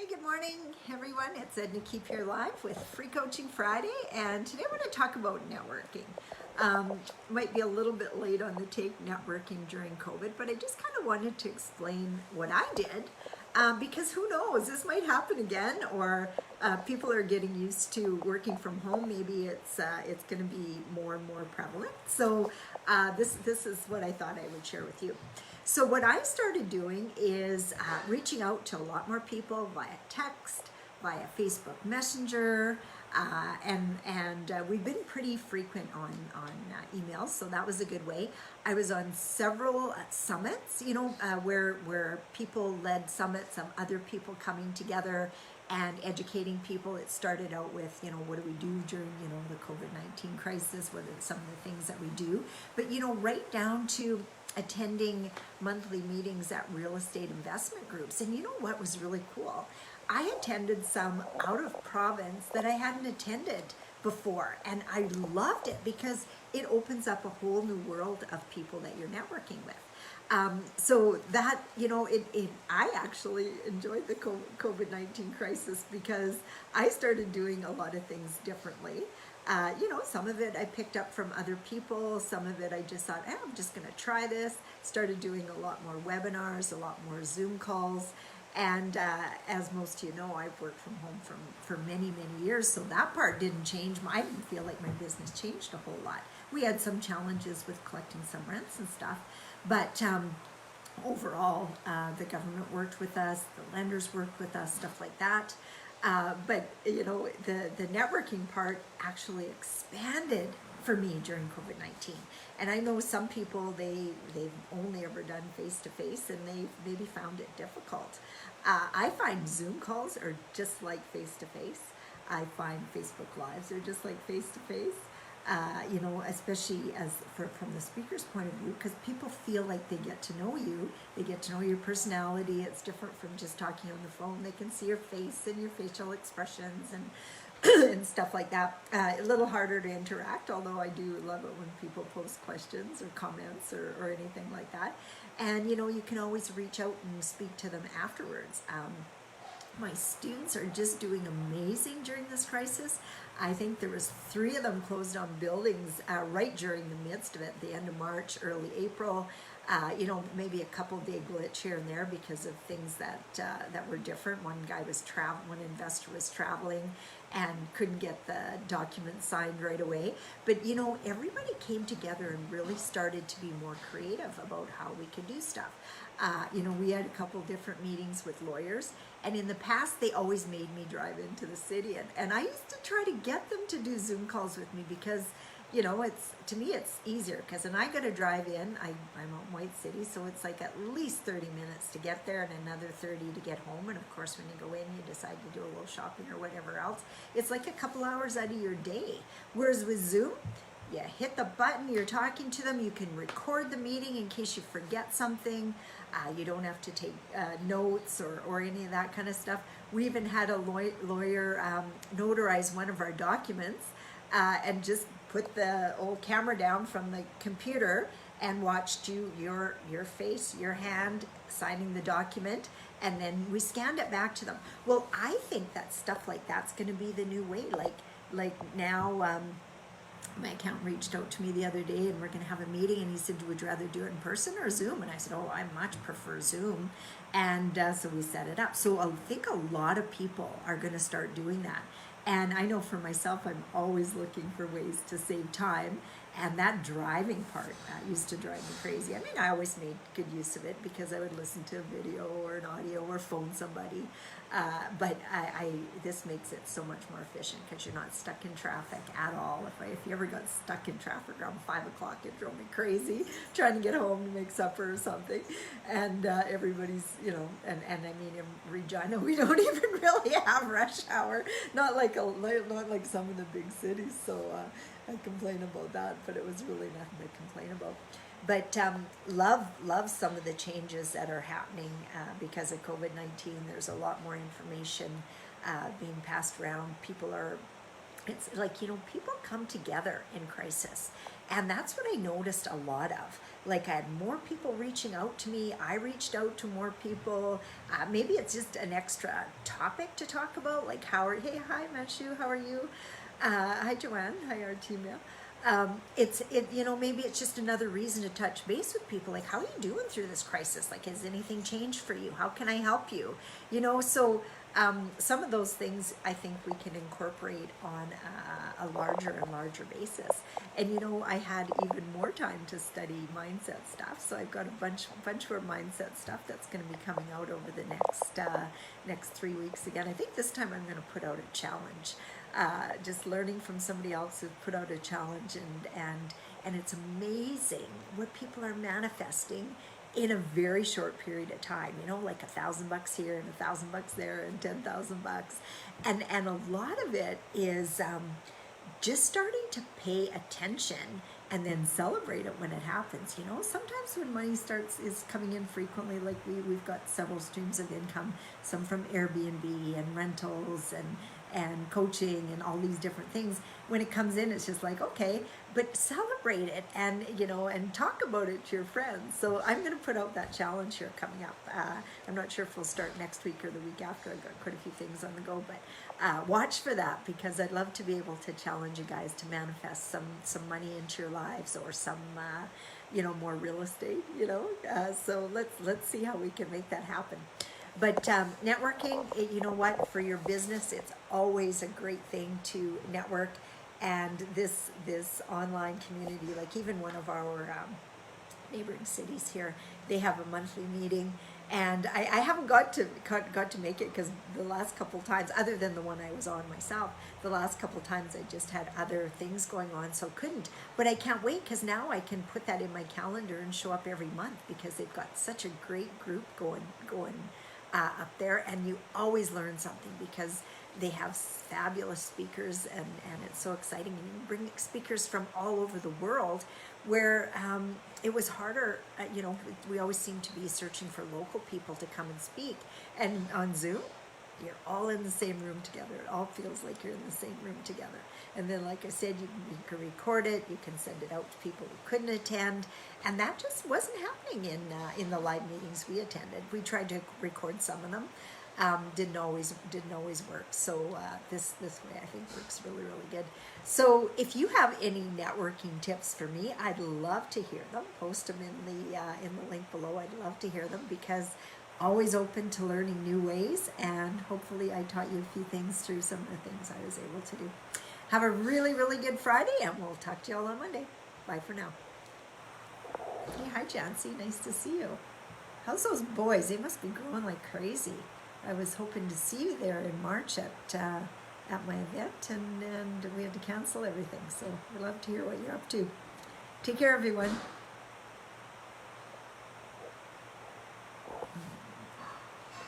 Hey, good morning, everyone. It's Edna Keep here live with Free Coaching Friday, and today we're going to talk about networking. Might be a little bit late on the take networking during COVID, but I just kind of wanted to explain what I did because who knows, this might happen again, or people are getting used to working from home. Maybe it's going to be more and more prevalent. So this is what I thought I would share with you. So what I started doing is reaching out to a lot more people via text, via Facebook Messenger, and we've been pretty frequent on emails, so that was a good way. I was on several summits, where people led summits of other people coming together and educating people. It started out with, what do we do during, the COVID-19 crisis? What are some of the things that we do? But, right down to attending monthly meetings at real estate investment groups. And you know what was really cool? I attended some out of province that I hadn't attended before, and I loved it because it opens up a whole new world of people that you're networking with. So that, I actually enjoyed the COVID-19 crisis because I started doing a lot of things differently. Some of it I picked up from other people. Some of it I just thought, I'm just going to try this. Started doing a lot more webinars, a lot more Zoom calls. And as most of you know, I've worked from home for many, many years. So that part didn't change. I didn't feel like my business changed a whole lot. We had some challenges with collecting some rents and stuff. But overall, the government worked with us. The lenders worked with us, stuff like that. But the networking part actually expanded for me during COVID-19. And I know some people, they've only ever done face-to-face and they maybe found it difficult. I find Zoom calls are just like face-to-face. I find Facebook Lives are just like face-to-face. Especially from the speaker's point of view, because people feel like they get to know you, they get to know your personality. It's different from just talking on the phone. They can see your face and your facial expressions and and stuff like that. A little harder to interact, although I do love it when people post questions or comments or anything like that. And you can always reach out and speak to them afterwards. My students are just doing amazing during this crisis. I think there was 3 of them closed on buildings right during the midst of it, the end of March, early April. Maybe a couple day glitch here and there because of things that were different. One investor was traveling and couldn't get the document signed right away. But everybody came together and really started to be more creative about how we could do stuff. We had a couple different meetings with lawyers, and in the past they always made me drive into the city, and I used to try to get them to do Zoom calls with me because to me it's easier, because when I got to drive in, I'm out in White City, so it's like at least 30 minutes to get there and another 30 to get home. And of course when you go in, you decide to do a little shopping or whatever else, it's like a couple hours out of your day. Whereas with Zoom, you hit the button, you're talking to them, you can record the meeting in case you forget something. You don't have to take notes or any of that kind of stuff. We even had a lawyer notarize one of our documents and just put the old camera down from the computer and watched your face, your hand signing the document, and then we scanned it back to them. Well, I think that stuff like that's going to be the new way. Like now, my accountant reached out to me the other day, and we're going to have a meeting, and he said, would you rather do it in person or Zoom? And I said, I much prefer Zoom. And so we set it up. So I think a lot of people are going to start doing that. And I know for myself, I'm always looking for ways to save time. And that driving part used to drive me crazy. I mean, I always made good use of it because I would listen to a video or an audio or phone somebody. But this makes it so much more efficient because you're not stuck in traffic at all. If you ever got stuck in traffic around 5 o'clock, it drove me crazy trying to get home to make supper or something. And everybody's, and I mean, in Regina, we don't even really have rush hour. Not like some of the big cities. So I complain about that, but it was really nothing to complain about. But love some of the changes that are happening because of COVID-19. There's a lot more information being passed around. People are it's like, you know, people come together in crisis. And that's what I noticed a lot of. Like, I had more people reaching out to me. I reached out to more people. Maybe it's just an extra topic to talk about. Like, hey, hi, Manshu, how are you? Hi, Joanne. Hi, Artemia. You know, maybe it's just another reason to touch base with people. Like, how are you doing through this crisis? Like, has anything changed for you? How can I help you? You know, so some of those things I think we can incorporate on a larger and larger basis. And you know, I had even more time to study mindset stuff, so I've got a bunch more mindset stuff that's going to be coming out over the next 3 weeks again. I think this time I'm going to put out a challenge. Just learning from somebody else who put out a challenge, and it's amazing what people are manifesting in a very short period of time. You know, like $1,000 here and $1,000 there and $10,000, and a lot of it is just starting to pay attention and then celebrate it when it happens. You know, sometimes when money is coming in frequently, like we've got several streams of income, some from Airbnb and rentals and coaching and all these different things. When it comes in, it's just like, okay, but celebrate it, and you know, and talk about it to your friends. So I'm going to put out that challenge here coming up. I'm not sure if we'll start next week or the week after. I've got quite a few things on the go, but watch for that, because I'd love to be able to challenge you guys to manifest some money into your lives, or some you know, more real estate, you know. So let's see how we can make that happen. But networking, you know what, for your business, it's always a great thing to network. And this online community, like even one of our neighboring cities here, they have a monthly meeting. And I haven't got to make it, because the last couple times, other than the one I was on myself, the last couple times I just had other things going on, so couldn't. But I can't wait, because now I can put that in my calendar and show up every month, because they've got such a great group going up there, and you always learn something, because they have fabulous speakers, and it's so exciting. And you bring speakers from all over the world, where it was harder, you know, we always seem to be searching for local people to come and speak. And on Zoom, you're all in the same room together. It all feels like you're in the same room together. And then, like I said, you can record it, you can send it out to people who couldn't attend, and that just wasn't happening in the live meetings we attended. We tried to record some of them, didn't always work. So this way I think works really good. So if you have any networking tips for me, I'd love to hear them. Post them in the link below. I'd love to hear them, because always open to learning new ways, and hopefully I taught you a few things through some of the things I was able to do. Have a really good Friday, and we'll talk to you all on Monday. Bye for now. Hey, hi Jancy, nice to see you. How's those boys? They must be growing like crazy. I was hoping to see you there in March at my event, and we had to cancel everything. So we'd love to hear what you're up to. Take care, everyone.